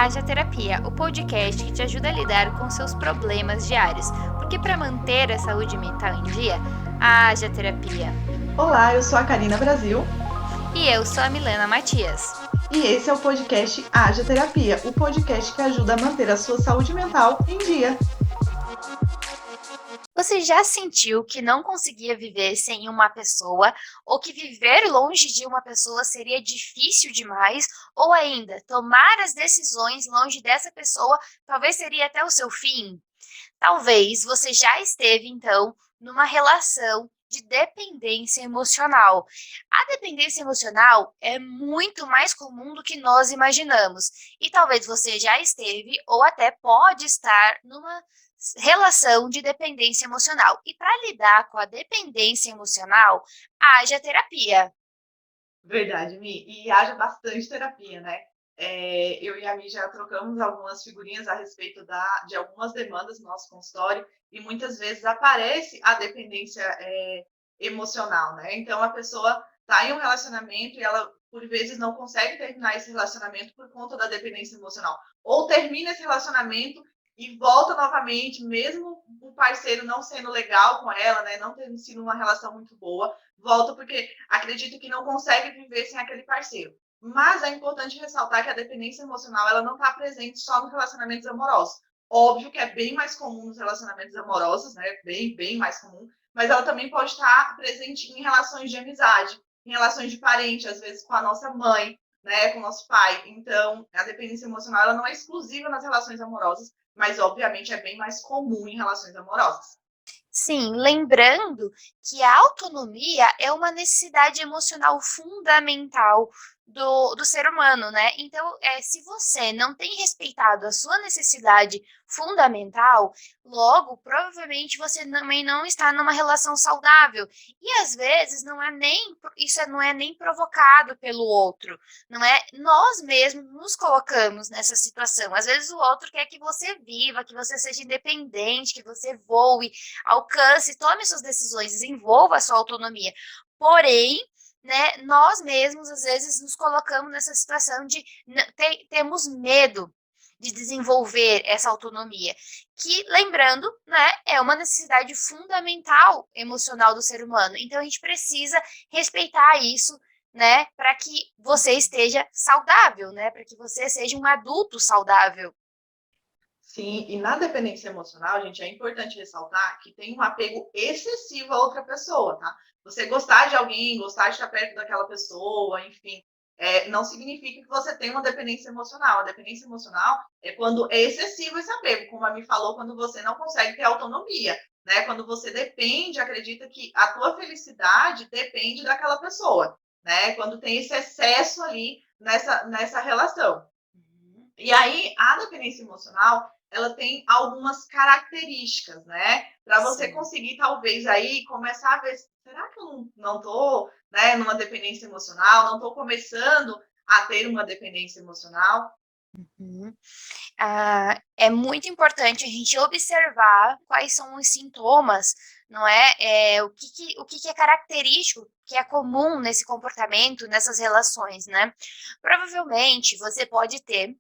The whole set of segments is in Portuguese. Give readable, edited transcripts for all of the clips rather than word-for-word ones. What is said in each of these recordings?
Haja Terapia, o podcast que te ajuda a lidar com seus problemas diários. Porque para manter a saúde mental em dia, haja terapia. Olá, eu sou a Karina Brasil. E eu sou a Milena Matias. E esse é o podcast Haja Terapia, o podcast que ajuda a manter a sua saúde mental em dia. Você já sentiu que não conseguia viver sem uma pessoa, ou que viver longe de uma pessoa seria difícil demais, ou ainda, tomar as decisões longe dessa pessoa talvez seria até o seu fim? Talvez você já esteve, então, numa relação de dependência emocional. A dependência emocional é muito mais comum do que nós imaginamos. E talvez você já esteve ou até pode estar numa relação de dependência emocional. E para lidar com a dependência emocional, haja terapia. Verdade, Mi. E haja bastante terapia, né? Eu e a Mi já trocamos algumas figurinhas a respeito de algumas demandas no nosso consultório e muitas vezes aparece a dependência emocional, né? Então a pessoa está em um relacionamento e ela, por vezes, não consegue terminar esse relacionamento por conta da dependência emocional. Ou termina esse relacionamento e volta novamente, mesmo o parceiro não sendo legal com ela, né? Não tendo sido uma relação muito boa, volta porque acredito que não consegue viver sem aquele parceiro. Mas é importante ressaltar que a dependência emocional ela não está presente só nos relacionamentos amorosos. Óbvio que é bem mais comum nos relacionamentos amorosos, né? Bem mais comum. Mas ela também pode estar presente em relações de amizade, em relações de parente, às vezes com a nossa mãe, né? Com o nosso pai. Então, a dependência emocional ela não é exclusiva nas relações amorosas, mas obviamente é bem mais comum em relações amorosas. Sim, lembrando que a autonomia é uma necessidade emocional fundamental do ser humano, né? Então, se você não tem respeitado a sua necessidade fundamental, logo, provavelmente você também não está numa relação saudável. E às vezes isso não é nem provocado pelo outro, não é? Nós mesmos nos colocamos nessa situação. Às vezes o outro quer que você viva, que você seja independente, que você voe, alcance, tome suas decisões, desenvolva a sua autonomia. Porém, né, nós mesmos, às vezes, nos colocamos nessa situação de temos medo de desenvolver essa autonomia, que, lembrando, né, é uma necessidade fundamental emocional do ser humano. Então, a gente precisa respeitar isso, né, para que você esteja saudável, né, para que você seja um adulto saudável. Sim, e na dependência emocional, gente, é importante ressaltar que tem um apego excessivo a outra pessoa, tá? Você gostar de alguém, gostar de estar perto daquela pessoa, enfim, não significa que você tem uma dependência emocional. A dependência emocional é quando é excessivo esse apego, como a Mi falou, quando você não consegue ter autonomia, né? Quando você depende, acredita que a tua felicidade depende daquela pessoa, né? Quando tem esse excesso ali nessa relação. E aí, a dependência emocional, ela tem algumas características, né? Para você Sim. conseguir, talvez, aí, começar a ver, será que eu não tô, né, numa dependência emocional? Não tô começando a ter uma dependência emocional? Uhum. É muito importante a gente observar quais são os sintomas, não é? O que é característico, que é comum nesse comportamento, nessas relações, né? Provavelmente você pode ter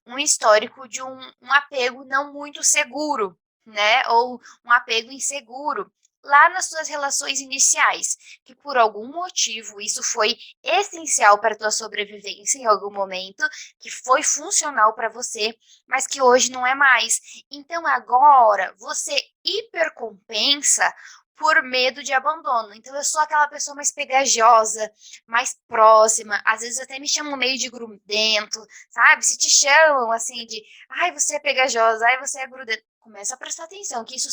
um histórico de um apego não muito seguro, né? Ou um apego inseguro lá nas suas relações iniciais, que por algum motivo isso foi essencial para a tua sobrevivência em algum momento, que foi funcional para você, mas que hoje não é mais. Então agora você hipercompensa por medo de abandono. Então eu sou aquela pessoa mais pegajosa, mais próxima, às vezes até me chamam meio de grudento, sabe? Se te chamam assim de, ai, você é pegajosa, ai, você é grudento, começa a prestar atenção, que isso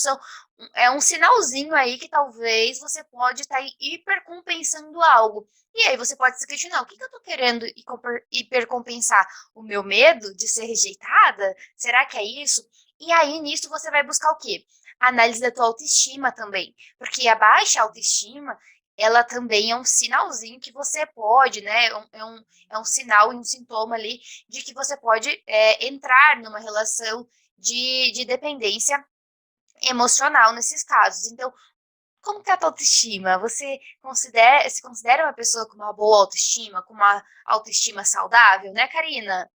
é um sinalzinho aí que talvez você pode estar hipercompensando algo. E aí você pode se questionar, o que eu tô querendo hipercompensar? O meu medo de ser rejeitada? Será que é isso? E aí, nisso, você vai buscar o quê? A análise da tua autoestima também. Porque a baixa autoestima, ela também é um sinalzinho que você pode, né? É um sinal e um sintoma ali de que você pode entrar numa relação de dependência emocional nesses casos. Então, como que é a tua autoestima? Você se considera uma pessoa com uma boa autoestima, com uma autoestima saudável, né, Karina?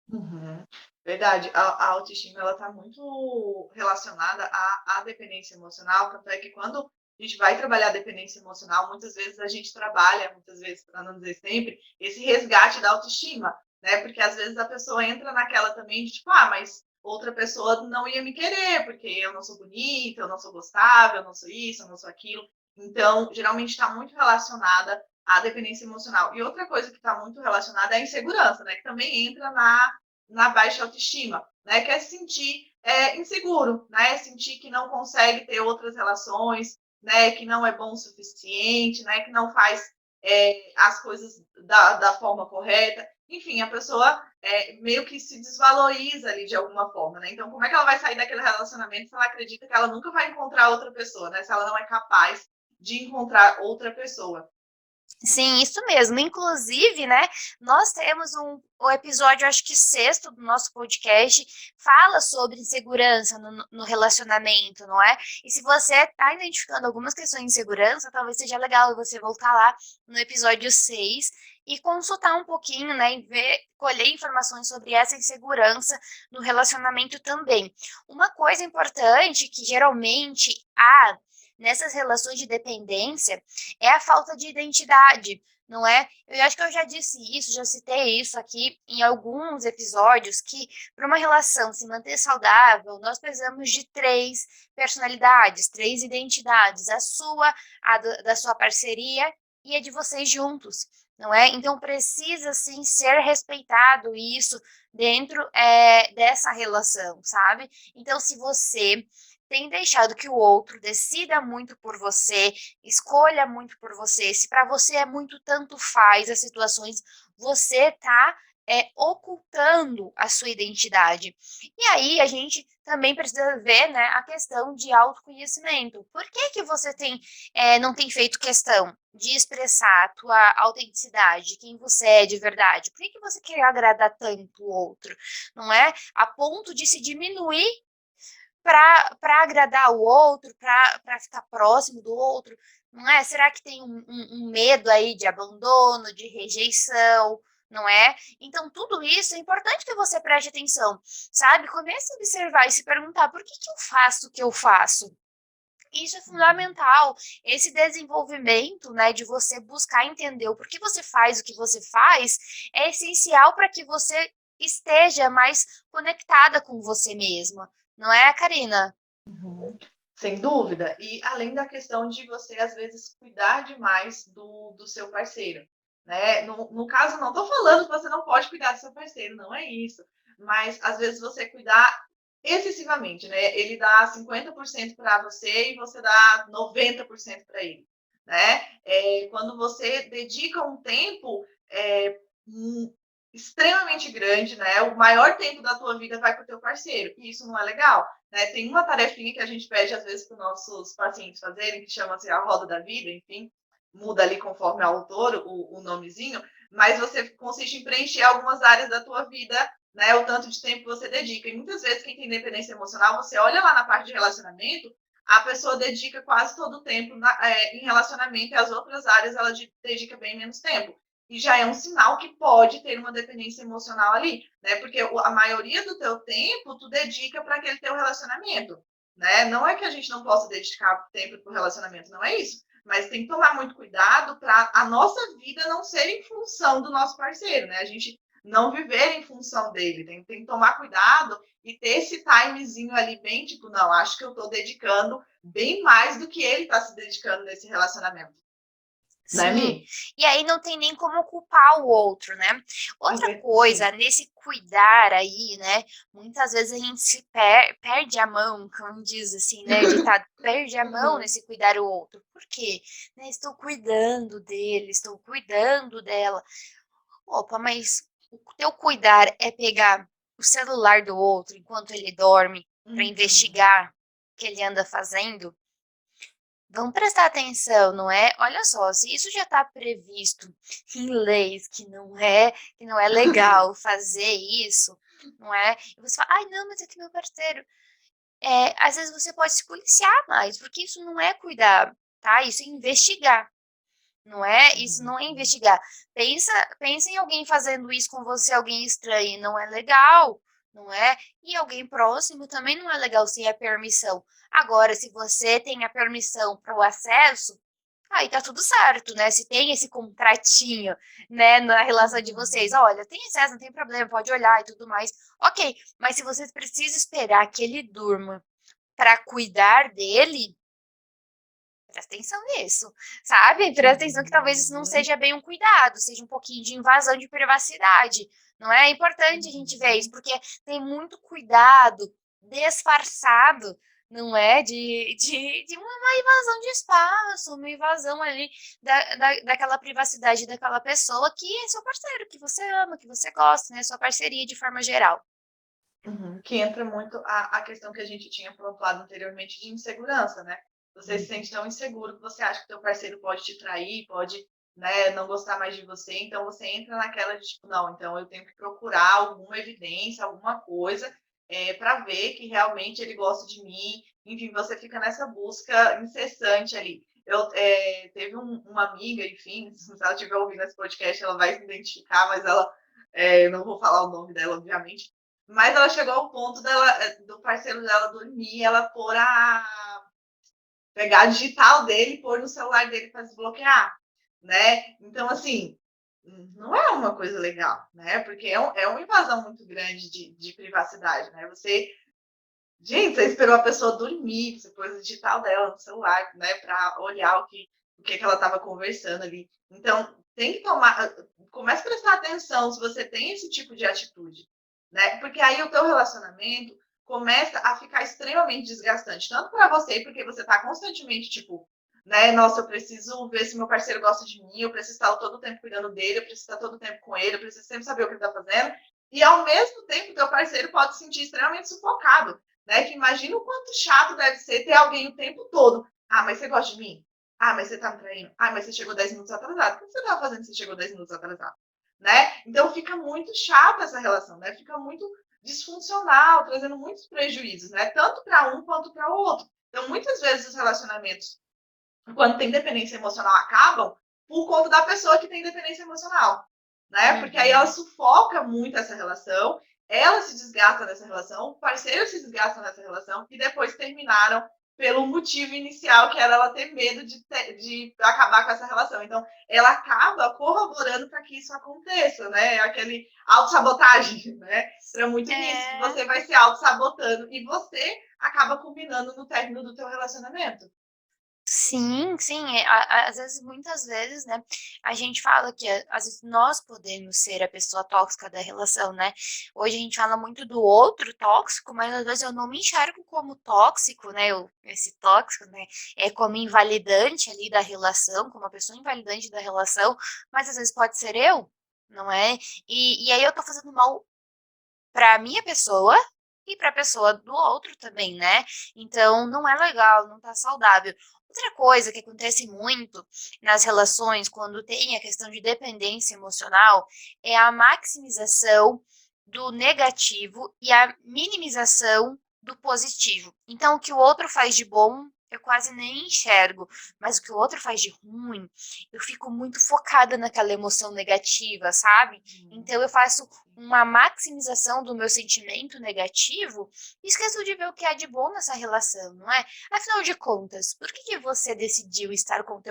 Uhum. Verdade, a autoestima ela está muito relacionada à dependência emocional, tanto é que quando a gente vai trabalhar a dependência emocional, muitas vezes a gente trabalha, muitas vezes, para não dizer sempre, esse resgate da autoestima, né? Porque às vezes a pessoa entra naquela também de tipo, ah, mas outra pessoa não ia me querer, porque eu não sou bonita, eu não sou gostável, eu não sou isso, eu não sou aquilo. Então, geralmente está muito relacionada à dependência emocional. E outra coisa que está muito relacionada é a insegurança, né? Que também entra na baixa autoestima, né? Que é se sentir inseguro, né? Sentir que não consegue ter outras relações, né? Que não é bom o suficiente, né? Que não faz as coisas da forma correta. Enfim, a pessoa meio que se desvaloriza ali de alguma forma, né? Então, como é que ela vai sair daquele relacionamento se ela acredita que ela nunca vai encontrar outra pessoa, né? Se ela não é capaz de encontrar outra pessoa. Sim, isso mesmo. Inclusive, né, nós temos o episódio, acho que sexto do nosso podcast, fala sobre insegurança no relacionamento, não é? E se você está identificando algumas questões de insegurança, talvez seja legal você voltar lá no episódio 6 e consultar um pouquinho, né, e ver, colher informações sobre essa insegurança no relacionamento também. Uma coisa importante que geralmente há nessas relações de dependência é a falta de identidade, não é? Eu acho que eu já disse isso, já citei isso aqui em alguns episódios, que para uma relação se manter saudável, nós precisamos de três personalidades, três identidades, a sua, da sua parceria e a de vocês juntos, não é? Então precisa sim ser respeitado isso dentro dessa relação, sabe? Então se você tem deixado que o outro decida muito por você, escolha muito por você, se para você é muito tanto faz as situações, você tá ocultando a sua identidade. E aí a gente também precisa ver, né, a questão de autoconhecimento. Por que que você não tem feito questão de expressar a tua autenticidade, quem você é de verdade? Por que que você quer agradar tanto o outro? Não é? A ponto de se diminuir para agradar o outro, para ficar próximo do outro, não é? Será que tem um medo aí de abandono, de rejeição, não é? Então, tudo isso é importante que você preste atenção, sabe? Comece a observar e se perguntar por que eu faço o que eu faço. Isso é fundamental, esse desenvolvimento, né, de você buscar entender o porquê você faz o que você faz, é essencial para que você esteja mais conectada com você mesma, não é, Karina? Uhum. Sem dúvida. E além da questão de você, às vezes, cuidar demais do seu parceiro. Né? No caso, não estou falando que você não pode cuidar do seu parceiro, não é isso. Mas, às vezes, você cuidar excessivamente, né? Ele dá 50% para você e você dá 90% para ele. Né? Quando você dedica um tempo extremamente grande, né? O maior tempo da tua vida vai para o teu parceiro. E isso não é legal. Né? Tem uma tarefinha que a gente pede, às vezes, para os nossos pacientes fazerem, que chama-se a roda da vida, enfim, muda ali conforme o autor, o nomezinho, mas você consiste em preencher algumas áreas da tua vida, né? O tanto de tempo que você dedica. E muitas vezes, quem tem dependência emocional, você olha lá na parte de relacionamento, a pessoa dedica quase todo o tempo em relacionamento e as outras áreas ela dedica bem menos tempo. E já é um sinal que pode ter uma dependência emocional ali, né? Porque a maioria do teu tempo tu dedica para aquele teu relacionamento, né? Não é que a gente não possa dedicar tempo para o relacionamento, não é isso. Mas tem que tomar muito cuidado para a nossa vida não ser em função do nosso parceiro, né? A gente não viver em função dele. Tem que tomar cuidado e ter esse timezinho ali bem, tipo, não, acho que eu estou dedicando bem mais do que ele está se dedicando nesse relacionamento. Né, Sim, Mi? e aí não tem nem como culpar o outro, né? Outra Sim. coisa, nesse cuidar aí, né? Muitas vezes a gente se perde a mão, como diz assim, né? O ditado, perde a mão Uhum. nesse cuidar o outro. Por quê? Né, estou cuidando dele, estou cuidando dela. Opa, mas o teu cuidar é pegar o celular do outro enquanto ele dorme para Uhum. investigar o que ele anda fazendo? Vamos prestar atenção, não é? Olha só, se isso já está previsto em leis que não é legal fazer isso, não é? E você fala, ai, não, mas é que meu parceiro. Às vezes você pode se policiar mais, porque isso não é cuidar, tá? Isso é investigar, não é? Isso Uhum. não é investigar. Pensa em alguém fazendo isso com você, alguém estranho, não é legal, não é? E alguém próximo também não é legal sem a permissão. Agora, se você tem a permissão para o acesso, aí tá tudo certo, né? Se tem esse contratinho, né, na relação de vocês, Uhum. olha, tem acesso, não tem problema, pode olhar e tudo mais. Ok, mas se você precisa esperar que ele durma para cuidar dele, presta atenção nisso, sabe? Presta atenção que talvez isso não Uhum. seja bem um cuidado, seja um pouquinho de invasão de privacidade. Não é importante a gente ver isso, Uhum. porque tem muito cuidado disfarçado, não é? De uma invasão de espaço, uma invasão ali daquela privacidade daquela pessoa que é seu parceiro, que você ama, que você gosta, né? Sua parceria de forma geral. Uhum. Que entra muito a questão que a gente tinha pontuado anteriormente de insegurança, né? Você se sente tão inseguro que você acha que teu parceiro pode te trair, pode, né, não gostar mais de você, então você entra naquela de tipo, não, então eu tenho que procurar alguma evidência, alguma coisa, para ver que realmente ele gosta de mim. Enfim, você fica nessa busca incessante ali. Teve uma amiga, enfim, se ela estiver ouvindo esse podcast, ela vai se identificar, mas ela, não vou falar o nome dela, obviamente, mas ela chegou ao ponto do parceiro dela dormir, ela pôr pegar a digital dele e pôr no celular dele para desbloquear, né? Então, assim, não é uma coisa legal, né? Porque é uma invasão muito grande de privacidade, né? Gente, você esperou a pessoa dormir, você pôs a digital dela no celular, né? Para olhar o que ela estava conversando ali. Então, tem que comece a prestar atenção se você tem esse tipo de atitude, né? Porque aí o teu relacionamento começa a ficar extremamente desgastante, tanto para você, porque você está constantemente tipo, né? Nossa, eu preciso ver se meu parceiro gosta de mim, eu preciso estar todo o tempo cuidando dele, eu preciso estar todo o tempo com ele, eu preciso sempre saber o que ele está fazendo. E ao mesmo tempo, teu parceiro pode se sentir extremamente sufocado, né? Que imagina o quanto chato deve ser ter alguém o tempo todo. Ah, mas você gosta de mim? Ah, mas você tá me traindo? Ah, mas você chegou 10 minutos atrasado. O que você tava fazendo se você chegou 10 minutos atrasado? Né? Então fica muito chata essa relação, né? Fica muito disfuncional, trazendo muitos prejuízos, né? Tanto para um quanto para o outro. Então, muitas vezes os relacionamentos, quando tem dependência emocional, acabam por conta da pessoa que tem dependência emocional, né? Porque aí ela Uhum. sufoca muito essa relação, ela se desgasta nessa relação, o parceiro se desgasta nessa relação e depois terminaram pelo motivo inicial, que era ela ter medo de acabar com essa relação. Então, ela acaba corroborando para que isso aconteça, né? Aquele autossabotagem, né? Entra muito nisso, que É. você vai se autossabotando e você acaba combinando no término do teu relacionamento. Sim, sim, às vezes, muitas vezes, né, a gente fala que às vezes nós podemos ser a pessoa tóxica da relação, né? Hoje a gente fala muito do outro tóxico, mas às vezes eu não me enxergo como tóxico, né? Esse tóxico, né? É como invalidante ali da relação, como uma pessoa invalidante da relação, mas às vezes pode ser eu, não é? E aí eu tô fazendo mal para minha pessoa e para a pessoa do outro também, né? Então não é legal, não tá saudável. Outra coisa que acontece muito nas relações quando tem a questão de dependência emocional é a maximização do negativo e a minimização do positivo. Então o que o outro faz de bom eu quase nem enxergo, mas o que o outro faz de ruim, eu fico muito focada naquela emoção negativa, sabe? Então eu faço uma maximização do meu sentimento negativo e esqueço de ver o que há de bom nessa relação, não é? Afinal de contas, por que você decidiu estar com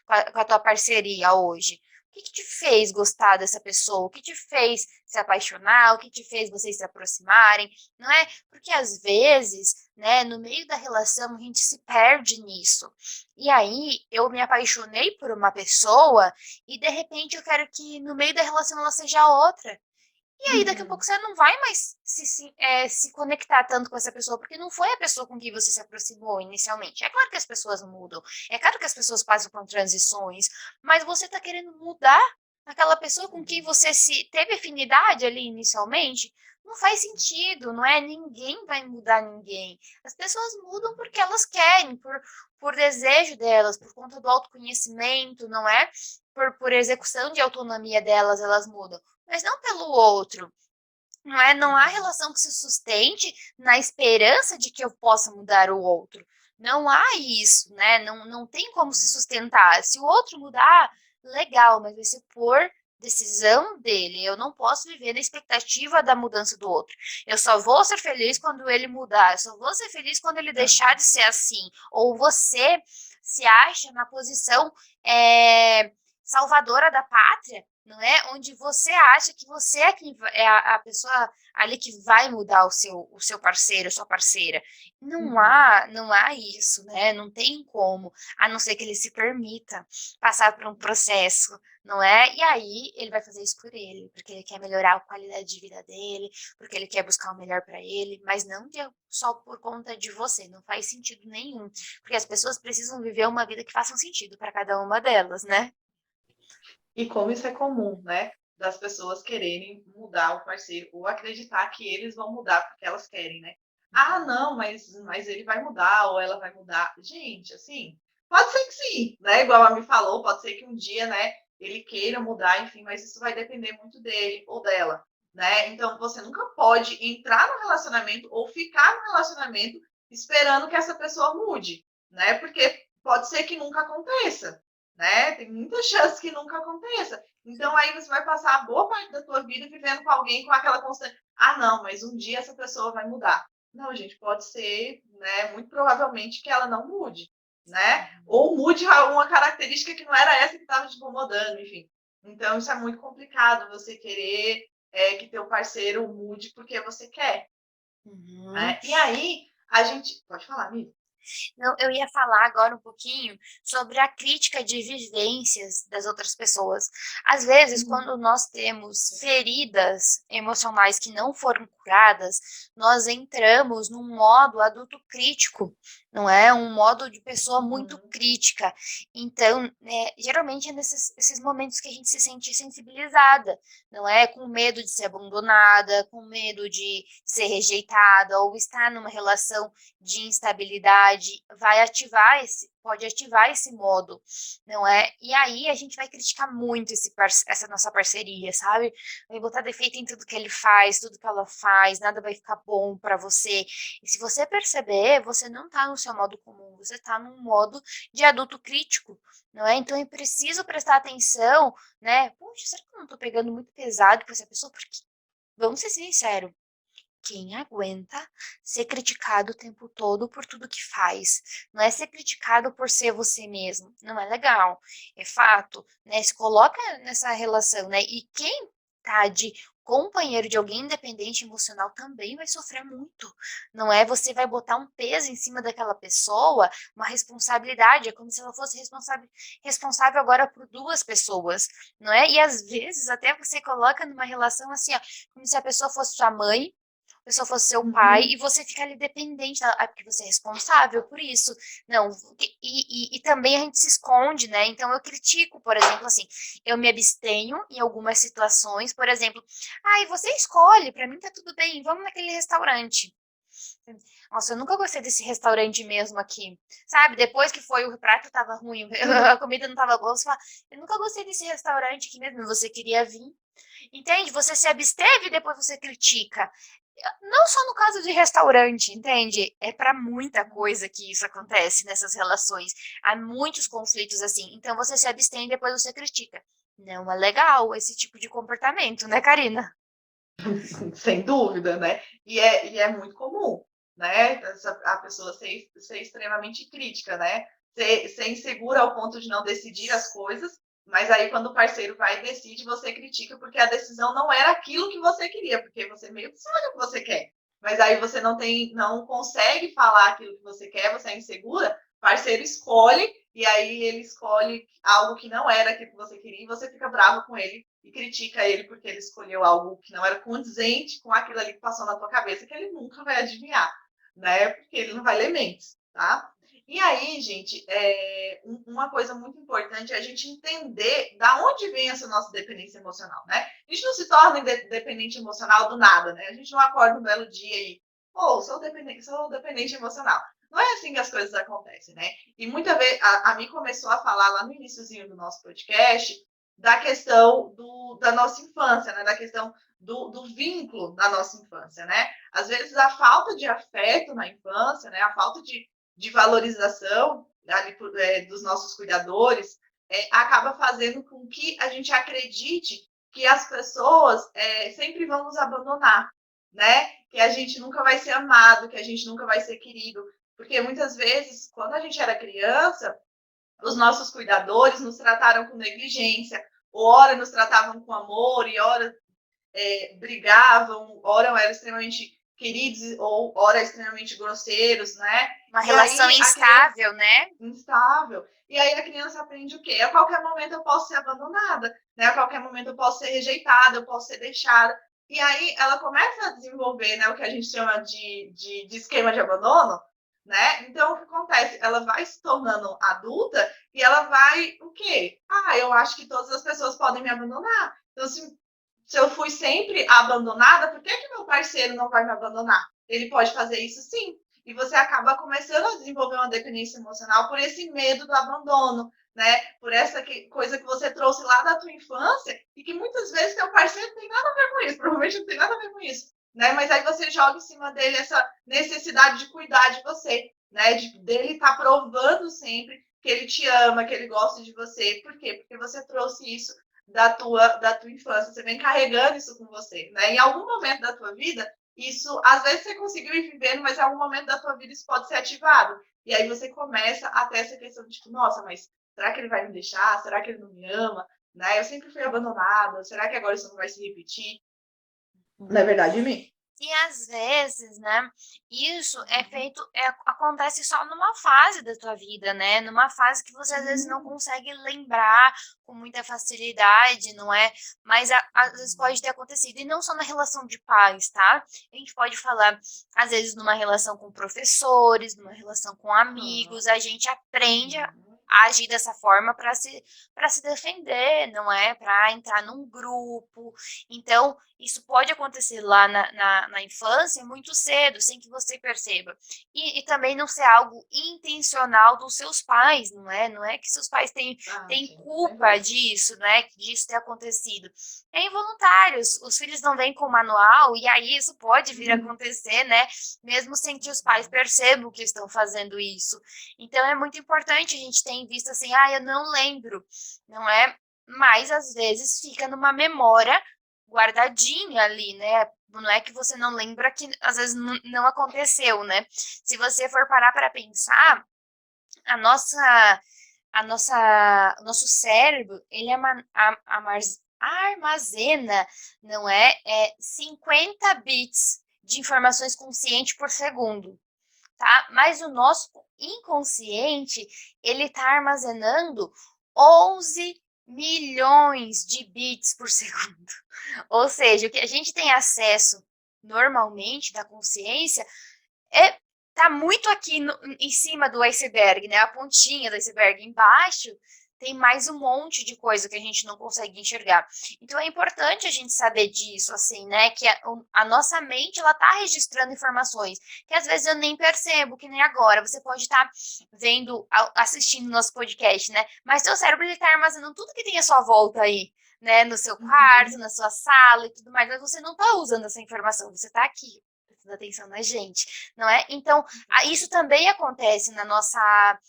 a tua parceria hoje? O que te fez gostar dessa pessoa? O que te fez se apaixonar? O que te fez vocês se aproximarem? Não é? Porque às vezes, né, no meio da relação a gente se perde nisso. E aí eu me apaixonei por uma pessoa e de repente eu quero que no meio da relação ela seja outra. E aí, daqui a pouco, Uhum. você não vai mais se conectar tanto com essa pessoa, porque não foi a pessoa com quem você se aproximou inicialmente. É claro que as pessoas mudam, é claro que as pessoas passam por transições, mas você está querendo mudar aquela pessoa com quem você se teve afinidade ali inicialmente. Não faz sentido, não é? Ninguém vai mudar ninguém. As pessoas mudam porque elas querem, por desejo delas, por conta do autoconhecimento, não é? Por execução de autonomia delas, elas mudam, mas não pelo outro. Não é? Não há Uhum. relação que se sustente na esperança de que eu possa mudar o outro. Não há isso, né? Não tem como se sustentar. Se o outro mudar, legal, mas vai ser por decisão dele. Eu não posso viver na expectativa da mudança do outro. Eu só vou ser feliz quando ele mudar. Eu só vou ser feliz quando ele deixar de ser assim. Ou você se acha na posição salvadora da pátria, não é? Onde você acha que você é, quem, é a pessoa ali que vai mudar o seu parceiro, a sua parceira. Não há isso, né? Não tem como, a não ser que ele se permita passar por um processo, não é? E aí ele vai fazer isso por ele, porque ele quer melhorar a qualidade de vida dele, porque ele quer buscar o melhor para ele, mas não só por conta de você, não faz sentido nenhum, porque as pessoas precisam viver uma vida que faça um sentido para cada uma delas, né? E como isso é comum, né? Das pessoas quererem mudar o parceiro ou acreditar que eles vão mudar porque elas querem, né? Ah, não, mas ele vai mudar ou ela vai mudar. Gente, assim, pode ser que sim, né? Igual a me falou, pode ser que um dia, né, ele queira mudar, enfim, mas isso vai depender muito dele ou dela, né? Então você nunca pode entrar no relacionamento ou ficar no relacionamento esperando que essa pessoa mude, né? Porque pode ser que nunca aconteça, né? Tem muita chance que nunca aconteça. Então aí você vai passar a boa parte da tua vida vivendo com alguém com aquela constante. Ah, não, mas um dia essa pessoa vai mudar. Não, gente, pode ser, né? Muito provavelmente que ela não mude, né? Ou mude uma característica que não era essa que estava te incomodando, enfim. Então isso é muito complicado, você querer que teu parceiro mude porque você quer. Uhum. Né? E aí a gente pode falar, amigo? Não, eu ia falar agora um pouquinho sobre a crítica de vivências das outras pessoas. Às vezes, quando nós temos feridas emocionais que não foram curadas, nós entramos num modo adulto crítico, não é? Um modo de pessoa muito crítica. Então, geralmente é nesses esses momentos que a gente se sente sensibilizada, não é? Com medo de ser abandonada, com medo de ser rejeitada, ou estar numa relação de instabilidade, pode ativar esse modo, não é? E aí a gente vai criticar muito essa nossa parceria, sabe? Vai botar defeito em tudo que ele faz, tudo que ela faz, nada vai ficar bom para você. E se você perceber, você não tá no seu modo comum, você tá num modo de adulto crítico, não é? Então é preciso prestar atenção, né? Poxa, será que eu não tô pegando muito pesado com essa pessoa? Porque, vamos ser sinceros, quem aguenta ser criticado o tempo todo por tudo que faz? Não é ser criticado por ser você mesmo. Não é legal. É fato, né? Se coloca nessa relação, né? E quem tá de companheiro de alguém independente emocional também vai sofrer muito. Não é? Você vai botar um peso em cima daquela pessoa, uma responsabilidade, é como se ela fosse responsável agora por duas pessoas, não é? E às vezes até você coloca numa relação assim, ó, como se a pessoa fosse sua mãe, a pessoa fosse seu pai e você fica ali dependente, porque você é responsável por isso. Não, e também a gente se esconde, né? Então eu critico, por exemplo, assim, eu me abstenho em algumas situações, por exemplo, ai, você escolhe, pra mim tá tudo bem, vamos naquele restaurante. Nossa, eu nunca gostei desse restaurante mesmo aqui. Sabe, depois que foi o prato tava ruim, a comida não tava boa, você fala, eu nunca gostei desse restaurante aqui mesmo, você queria vir. Entende? Você se absteve e depois você critica. Não só no caso de restaurante, entende? É para muita coisa que isso acontece nessas relações. Há muitos conflitos assim. Então você se abstém e depois você critica. Não é legal esse tipo de comportamento, né, Karina? Sem dúvida, né? E é muito comum, né? A pessoa ser extremamente crítica, né? Ser insegura ao ponto de não decidir as coisas, mas aí quando o parceiro vai e decide, você critica porque a decisão não era aquilo que você queria, porque você meio que sabe o que você quer. Mas aí você não consegue falar aquilo que você quer, você é insegura, o parceiro escolhe, e aí ele escolhe algo que não era aquilo que você queria, e você fica bravo com ele e critica ele porque ele escolheu algo que não era condizente com aquilo ali que passou na tua cabeça, que ele nunca vai adivinhar, né? Porque ele não vai ler mentes, tá? E aí, gente, uma coisa muito importante é a gente entender da onde vem essa nossa dependência emocional, né? A gente não se torna dependente emocional do nada, né? A gente não acorda um belo dia e, pô, sou dependente emocional. Não é assim que as coisas acontecem, né? E muita vez a Mi começou a falar lá no iníciozinho do nosso podcast da questão da nossa infância, né? Da questão do vínculo da nossa infância, né? Às vezes a falta de afeto na infância, né? A falta de valorização ali, dos nossos cuidadores acaba fazendo com que a gente acredite que as pessoas sempre vão nos abandonar, né? Que a gente nunca vai ser amado, que a gente nunca vai ser querido. Porque muitas vezes, quando a gente era criança, os nossos cuidadores nos trataram com negligência, ou ora nos tratavam com amor, e ora brigavam, ora eram extremamente queridos, ou ora extremamente grosseiros, né? Uma E relação aí instável, né? instável. E aí a criança aprende o quê? A qualquer momento eu posso ser abandonada, né? A qualquer momento eu posso ser rejeitada, eu posso ser deixada. E aí ela começa a desenvolver, né, o que a gente chama de esquema de abandono, né? Então o que acontece? Ela vai se tornando adulta e ela vai o quê? Ah, eu acho que todas as pessoas podem me abandonar. Então, se eu fui sempre abandonada, por que meu parceiro não vai me abandonar? Ele pode fazer isso sim. E você acaba começando a desenvolver uma dependência emocional por esse medo do abandono, né? Por essa coisa que você trouxe lá da tua infância e que muitas vezes teu parceiro não tem nada a ver com isso, provavelmente não tem nada a ver com isso, né? Mas aí você joga em cima dele essa necessidade de cuidar de você, né? Dele estar provando sempre que ele te ama, que ele gosta de você. Por quê? Porque você trouxe isso da tua infância, você vem carregando isso com você, né? Em algum momento da tua vida, isso, às vezes você conseguiu ir vivendo, mas em algum momento da tua vida isso pode ser ativado. E aí você começa a ter essa questão de, tipo, nossa, mas será que ele vai me deixar? Será que ele não me ama? Né? Eu sempre fui abandonada, será que agora isso não vai se repetir? Não é verdade, mim? E às vezes, né, isso é feito, acontece só numa fase da tua vida, né? Numa fase que você às vezes não consegue lembrar com muita facilidade, não é? Mas às vezes pode ter acontecido, e não só na relação de pais, tá? A gente pode falar, às vezes, numa relação com professores, numa relação com amigos, a gente aprende a agir dessa forma para se defender, não é? Para entrar num grupo. Então, isso pode acontecer lá na infância muito cedo, sem que você perceba. E também não ser algo intencional dos seus pais, não é? Não é que seus pais têm Sim, culpa disso, né? Disso ter acontecido. É involuntário, os filhos não vêm com manual, e aí isso pode vir a acontecer, né? Mesmo sem que os pais percebam que estão fazendo isso. Então é muito importante a gente ter em vista assim, eu não lembro, não é? Mas às vezes fica numa memória guardadinho ali, né? Não é que você não lembra que às vezes não aconteceu, né? Se você for parar para pensar, a nossa, o nosso cérebro, ele armazena, não é 50 bits de informações conscientes por segundo, tá? Mas o nosso inconsciente, ele está armazenando 11 milhões de bits por segundo. Ou seja, o que a gente tem acesso normalmente da consciência tá muito aqui em cima do iceberg, né? A pontinha do iceberg. Embaixo tem mais um monte de coisa que a gente não consegue enxergar. Então é importante a gente saber disso, assim, né? Que a nossa mente, ela tá registrando informações que às vezes eu nem percebo, que nem agora. Você pode estar vendo, assistindo nosso podcast, né? Mas seu cérebro, ele tá armazenando tudo que tem à sua volta aí, né? No seu quarto, na sua sala e tudo mais. Mas você não tá usando essa informação, você tá aqui prestando atenção na gente, não é? Então, isso também acontece na nossa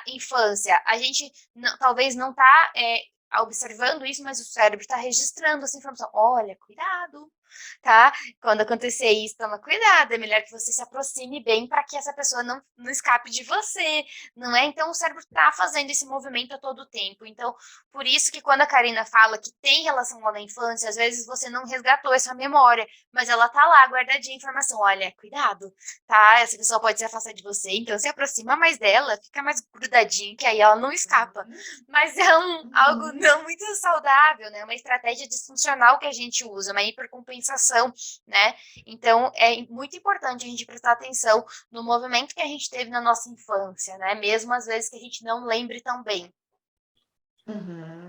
infância. A gente talvez não está observando isso, mas o cérebro está registrando essa informação. Olha, cuidado, tá? Quando acontecer isso, toma cuidado. É melhor que você se aproxime bem para que essa pessoa não escape de você, não é? Então, o cérebro está fazendo esse movimento a todo tempo. Então, por isso que quando a Karina fala que tem relação lá na infância, às vezes você não resgatou essa memória, mas ela tá lá guardadinha a informação. Olha, cuidado, tá? Essa pessoa pode se afastar de você, então se aproxima mais dela, fica mais grudadinho, que aí ela não escapa. Mas é algo não muito saudável, né? Uma estratégia disfuncional que a gente usa, uma hipercompensação, né? Então é muito importante a gente prestar atenção no movimento que a gente teve na nossa infância, né? Mesmo às vezes que a gente não lembre tão bem.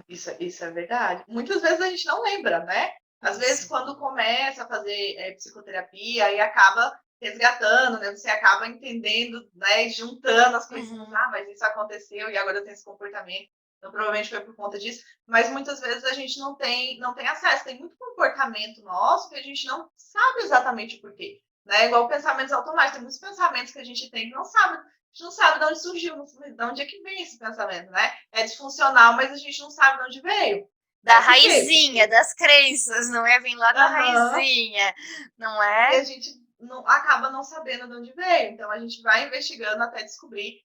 Isso é verdade. Muitas vezes a gente não lembra, né? Às vezes, quando começa a fazer psicoterapia e acaba resgatando, né? Você acaba entendendo, né? Juntando as coisas. Uhum. Mas isso aconteceu e agora eu tenho esse comportamento. Então, provavelmente foi por conta disso. Mas muitas vezes a gente não tem acesso. Tem muito comportamento nosso que a gente não sabe exatamente o porquê. Né? Igual pensamentos automáticos. Tem muitos pensamentos que a gente tem que não sabe. A gente não sabe de onde surgiu, de onde é que vem esse pensamento, né? É disfuncional, mas a gente não sabe de onde veio. Da né? Por quê? raizinha, das crenças, não é? Vem lá da Aham. raizinha, não E é? a gente não, acaba não sabendo de onde veio. Então a gente vai investigando até descobrir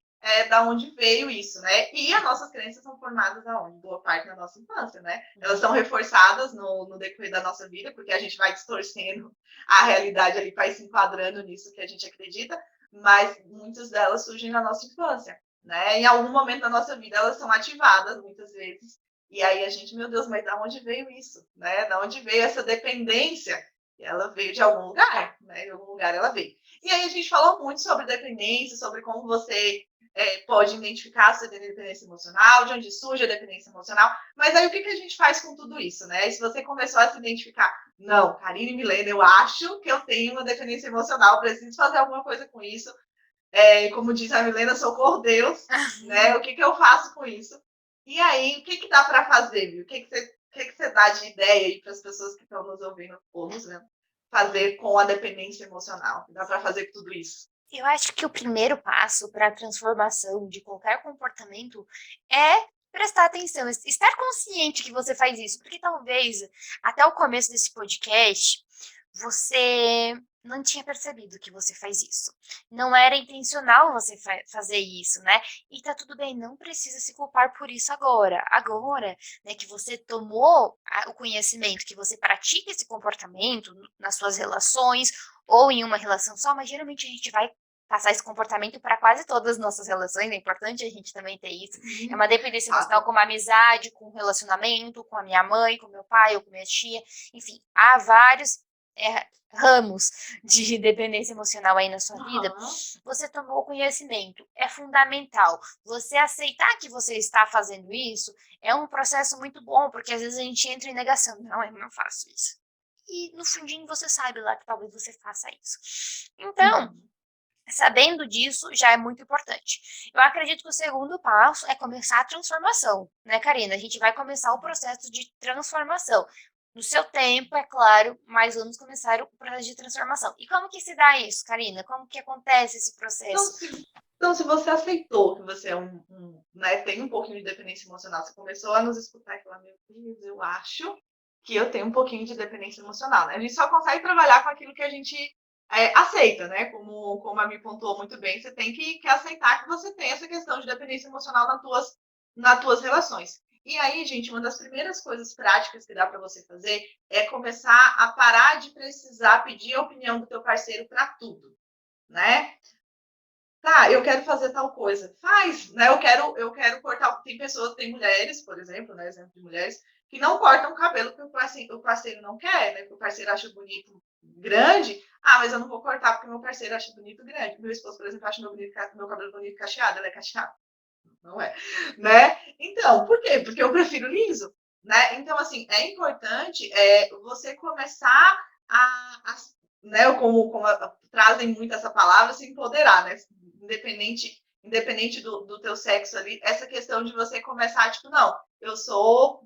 da onde veio isso, né? E as nossas crenças são formadas aonde? Boa parte da nossa infância, né? Elas são reforçadas no decorrer da nossa vida, porque a gente vai distorcendo a realidade ali, vai se enquadrando nisso que a gente acredita, mas muitas delas surgem na nossa infância, né? Em algum momento da nossa vida elas são ativadas, muitas vezes, e aí a gente, meu Deus, mas da onde veio isso, né? Da onde veio essa dependência? Ela veio de algum lugar, né? De algum lugar ela veio. E aí a gente falou muito sobre dependência, sobre como você pode identificar a sua dependência emocional, de onde surge a dependência emocional. Mas aí o que a gente faz com tudo isso, né? E se você começou a se identificar, não, Karine Milena, eu acho que eu tenho uma dependência emocional, preciso fazer alguma coisa com isso. Como diz a Milena, socorro Deus, né? O que eu faço com isso? E aí, o que dá para fazer, viu? O que você dá de ideia aí para as pessoas que estão nos ouvindo ou nos vendo fazer com a dependência emocional? Dá para fazer com tudo isso? Eu acho que o primeiro passo para a transformação de qualquer comportamento é prestar atenção, estar consciente que você faz isso, porque talvez até o começo desse podcast você não tinha percebido que você faz isso. Não era intencional você fazer isso, né? E tá tudo bem, não precisa se culpar por isso agora. Agora, né, que você tomou o conhecimento, que você pratica esse comportamento nas suas relações ou em uma relação só, mas geralmente a gente vai passar esse comportamento para quase todas as nossas relações, é importante a gente também ter isso. É uma dependência emocional com uma amizade, com um relacionamento, com a minha mãe, com meu pai ou com minha tia, enfim, há vários ramos de dependência emocional aí na sua vida. Você tomou conhecimento, é fundamental. Você aceitar que você está fazendo isso é um processo muito bom, porque às vezes a gente entra em negação, não, eu não faço isso. E no fundinho você sabe lá que talvez você faça isso. Então, sabendo disso já é muito importante. Eu acredito que o segundo passo é começar a transformação, né, Karina? A gente vai começar o processo de transformação. No seu tempo, é claro, mas vamos começar o processo de transformação. E como que se dá isso, Karina? Como que acontece esse Então, processo? se você aceitou que você é né, tem um pouquinho de dependência emocional, você começou a nos escutar e falar, meu Deus, eu acho que eu tenho um pouquinho de dependência emocional, né? A gente só consegue trabalhar com aquilo que a gente aceita, né? Como a Mi pontuou muito bem, você tem que aceitar que você tem essa questão de dependência emocional nas tuas relações. E aí, gente, uma das primeiras coisas práticas que dá para você fazer é começar a parar de precisar pedir a opinião do teu parceiro para tudo, né? Tá, eu quero fazer tal coisa. Faz, né? Eu quero cortar. Tem pessoas, tem mulheres, por exemplo, né? Exemplo de mulheres, que não cortam o cabelo porque o parceiro não quer, né? Porque o parceiro acha bonito grande. Ah, mas eu não vou cortar porque meu parceiro acha bonito grande. Meu esposo, por exemplo, acha meu cabelo bonito cacheado, ele é cacheado. Não é, né? Então, por quê? Porque eu prefiro liso, né? Então, assim, é importante você começar né? Como trazem muito essa palavra, se empoderar, né? Independente do teu sexo ali, essa questão de você começar, tipo, não, eu sou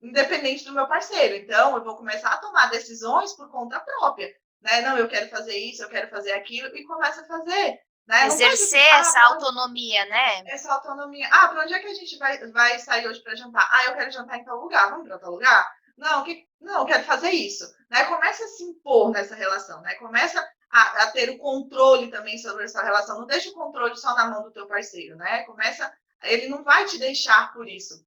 independente do meu parceiro, então eu vou começar a tomar decisões por conta própria, né? Não, eu quero fazer isso, eu quero fazer aquilo, e começa a fazer, né? Não faz assim, Exercer essa autonomia, né? essa autonomia. Ah, para onde é que a gente vai sair hoje para jantar? Ah, eu quero jantar em tal lugar. Vamos para tal lugar? Não, eu quero fazer isso. Né? Começa a se impor nessa relação, né? Começa a ter o controle também sobre essa relação. Não deixa o controle só na mão do teu parceiro, né? Ele não vai te deixar por isso,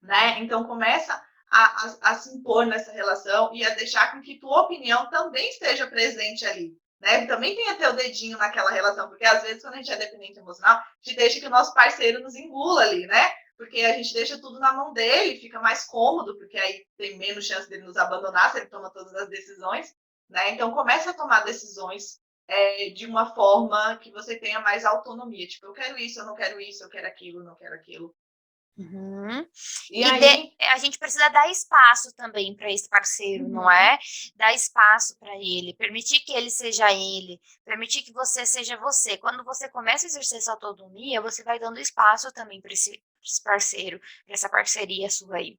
né? Então começa a se impor nessa relação e a deixar com que tua opinião também esteja presente ali. Né? Também tem até o dedinho naquela relação, porque às vezes quando a gente é dependente emocional, a gente deixa que o nosso parceiro nos engula ali, né? Porque a gente deixa tudo na mão dele, fica mais cômodo, porque aí tem menos chance dele nos abandonar se ele toma todas as decisões, né? Então começa a tomar decisões de uma forma que você tenha mais autonomia. Tipo, eu quero isso, eu não quero isso, eu quero aquilo, não quero aquilo. Uhum. E aí, A gente precisa dar espaço também para esse parceiro, não é? Dar espaço para ele, permitir que ele seja ele, permitir que você seja você. Quando você começa a exercer essa autonomia, você vai dando espaço também para esse parceiro, para essa parceria sua aí.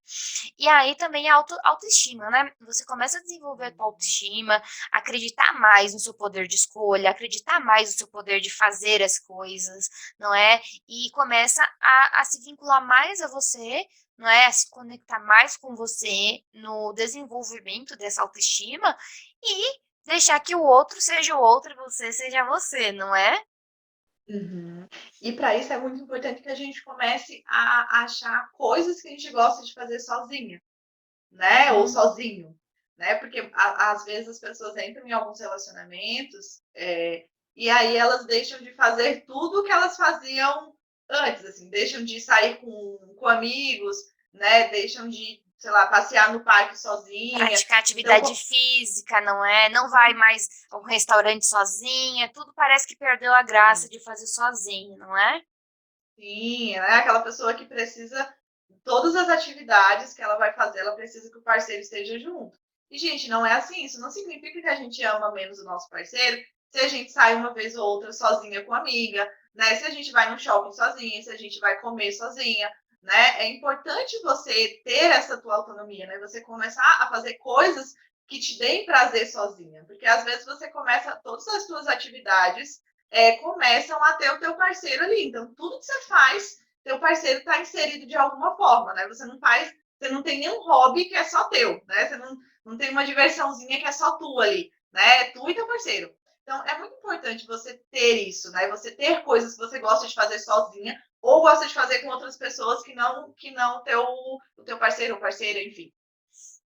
E aí também a autoestima, né? Você começa a desenvolver a tua autoestima, acreditar mais no seu poder de escolha, acreditar mais no seu poder de fazer as coisas, não é? E começa a se vincular mais a você, não é? A se conectar mais com você no desenvolvimento dessa autoestima e deixar que o outro seja o outro e você seja você, não é? Uhum. E para isso é muito importante que a gente comece a achar coisas que a gente gosta de fazer sozinha, né? Ou Uhum. sozinho, né? Porque às vezes as pessoas entram em alguns relacionamentos, e aí elas deixam de fazer tudo o que elas faziam antes, assim, deixam de sair com amigos, né? Deixam de, sei lá, passear no parque sozinha. Praticar Então, atividade física, não é? Não vai mais a um restaurante sozinha, tudo parece que perdeu a graça sim, de fazer sozinho, não é? sim, né? Aquela pessoa que precisa todas as atividades que ela vai fazer, ela precisa que o parceiro esteja junto. E, gente, não é assim. Isso não significa que a gente ama menos o nosso parceiro se a gente sai uma vez ou outra sozinha com amiga, né? Se a gente vai no shopping sozinha, se a gente vai comer sozinha, né? É importante você ter essa tua autonomia, né? Você começar a fazer coisas que te deem prazer sozinha, porque às vezes você começa todas as suas atividades começam a ter o teu parceiro ali. Então, tudo que você faz teu parceiro está inserido de alguma forma, né? Você não tem nenhum hobby que é só teu, né? Você não tem uma diversãozinha que é só tua ali, né? É tu e teu parceiro. Então, é muito importante você ter isso, né? Você ter coisas que você gosta de fazer sozinha ou gosta de fazer com outras pessoas que não o teu parceiro ou parceira, enfim.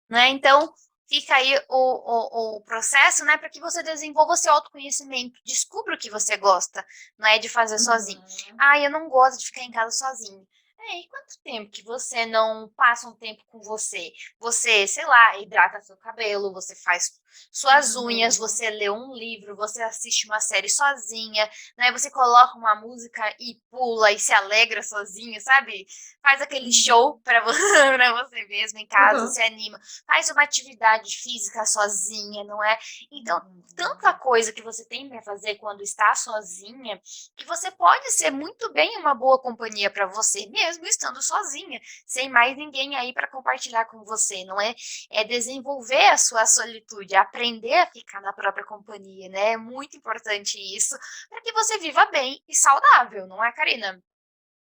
Né? Então, fica aí o processo, né, para que você desenvolva seu autoconhecimento, descubra o que você gosta, não é de fazer sozinho. Uhum. Ah, eu não gosto de ficar em casa sozinho. E quanto tempo que você não passa um tempo com você? Você, sei lá, hidrata seu cabelo, você faz suas unhas, Uhum. você lê um livro, você assiste uma série sozinha, né? Você coloca uma música e pula e se alegra sozinha, sabe? Faz aquele show Uhum. para você, pra você mesmo em casa, Uhum. se anima, faz uma atividade física sozinha, não é? Então, tanta Uhum. coisa que você tem para fazer quando está sozinha, que você pode ser muito bem uma boa companhia para você, mesmo estando sozinha, sem mais ninguém aí para compartilhar com você, não é? É desenvolver a sua solitude, aprender a ficar na própria companhia, né? É muito importante isso, para que você viva bem e saudável, não é, Karina?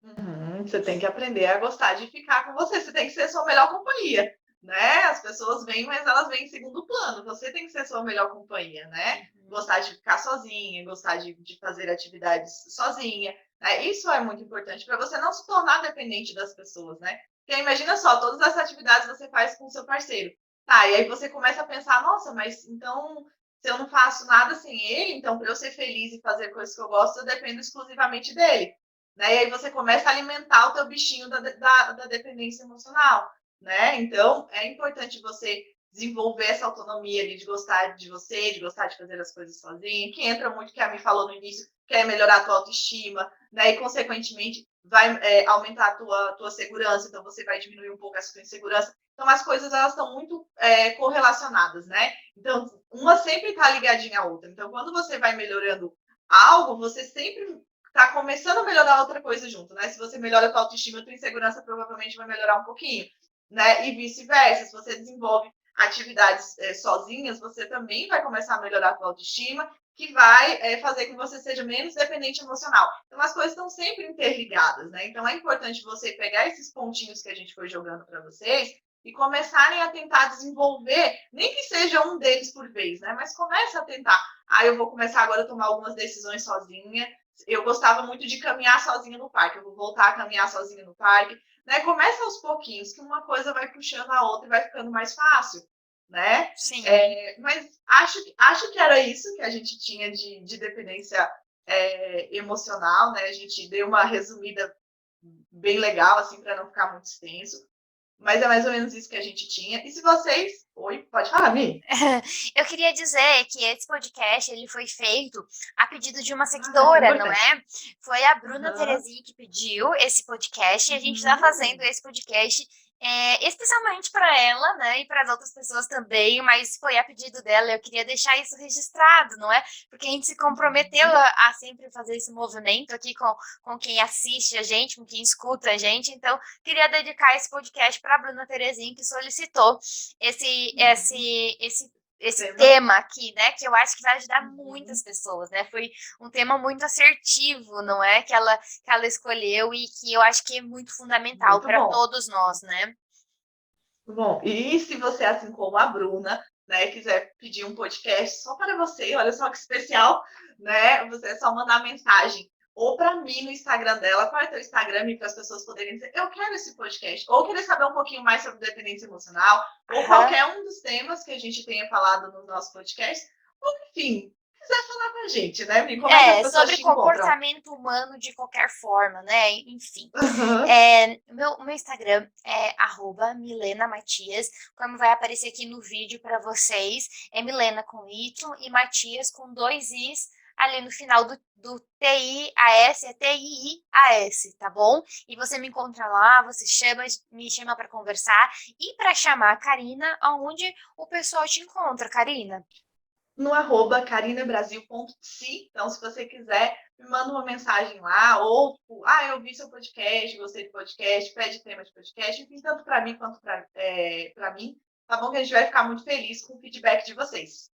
Uhum, você tem que aprender a gostar de ficar com você, você tem que ser sua melhor companhia, né? As pessoas vêm, mas elas vêm em segundo plano. Você tem que ser sua melhor companhia, né? Uhum. Gostar de ficar sozinha, gostar de fazer atividades sozinha, né? Isso é muito importante para você não se tornar dependente das pessoas, né? Porque imagina só, todas essas atividades você faz com o seu parceiro. Tá, e aí você começa a pensar, nossa, mas então se eu não faço nada sem ele, então para eu ser feliz e fazer coisas que eu gosto, eu dependo exclusivamente dele, né? E aí você começa a alimentar o teu bichinho da dependência emocional, né? Então, é importante você desenvolver essa autonomia ali de gostar de você, de gostar de fazer as coisas sozinho, que entra muito, que a Mi falou no início, que é melhorar a tua autoestima, né? E, consequentemente, vai aumentar a tua segurança, então você vai diminuir um pouco essa tua insegurança. Então, as coisas, elas estão muito correlacionadas, né? Então, uma sempre está ligadinha à outra. Então, quando você vai melhorando algo, você sempre tá começando a melhorar outra coisa junto, né? Se você melhora a tua autoestima, a tua insegurança provavelmente vai melhorar um pouquinho, né? E vice-versa, se você desenvolve atividades sozinhas, você também vai começar a melhorar a tua autoestima, que vai fazer com que você seja menos dependente emocional. Então, as coisas estão sempre interligadas, né? Então, é importante você pegar esses pontinhos que a gente foi jogando para vocês e começarem a tentar desenvolver, nem que seja um deles por vez, né? Mas comece a tentar. Ah, eu vou começar agora a tomar algumas decisões sozinha, eu gostava muito de caminhar sozinha no parque. Eu vou voltar a caminhar sozinha no parque, né? Começa aos pouquinhos, que uma coisa vai puxando a outra e vai ficando mais fácil, né? Sim. Mas acho que era isso que a gente tinha de dependência emocional, né? A gente deu uma resumida bem legal, assim, para não ficar muito extenso. Mas é mais ou menos isso que a gente tinha. E se vocês. Oi, pode falar, Mi? Eu queria dizer que esse podcast ele foi feito a pedido de uma Ah, seguidora, não importante. é? Foi a Bruna Aham. Terezinha que pediu esse podcast e a gente está fazendo Uhum. esse podcast especialmente para ela, né, e para as outras pessoas também, mas foi a pedido dela, eu queria deixar isso registrado, não é? Porque a gente se comprometeu Uhum. a sempre fazer esse movimento aqui com quem assiste a gente, com quem escuta a gente, então queria dedicar esse podcast para a Bruna Terezinha, que solicitou esse, Uhum. esse, esse esse Tema. tema aqui, né, que eu acho que vai ajudar Uhum. muitas pessoas, né, foi um tema muito assertivo, não é, que ela escolheu e que eu acho que é muito fundamental Muito para bom. todos nós, né. Bom, e se você, assim como a Bruna, né, quiser pedir um podcast só para você, olha só que especial, né? Você é só mandar mensagem ou para mim no Instagram dela, qual é o teu Instagram, para as pessoas poderem dizer, eu quero esse podcast, ou querer saber um pouquinho mais sobre dependência emocional, ou Aham. qualquer um dos temas que a gente tenha falado no nosso podcast, ou enfim, quiser falar com a gente, né, Mi? Como é que as pessoas Sobre te encontram? comportamento humano de qualquer forma, né, enfim. Aham. Meu Instagram é @milenamatias, como vai aparecer aqui no vídeo para vocês, é Milena com Y e Matias com 2 Is, ali no final do T-I-A-S, é T-I-I-A-S, tá bom? E você me encontra lá, você me chama para conversar e para chamar a Karina, aonde o pessoal te encontra, Karina? No @carinabrasil.psi. Então, se você quiser, me manda uma mensagem lá, ou, tipo, eu vi seu podcast, gostei do podcast, pede tema de podcast, enfim, tanto para mim quanto para mim, tá bom? Que a gente vai ficar muito feliz com o feedback de vocês.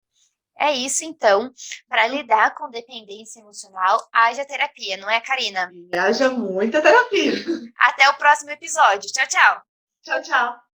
É isso, então. Para lidar com dependência emocional, haja terapia, não é, Karina? E haja muita terapia. Até o próximo episódio. Tchau, tchau. Tchau, tchau.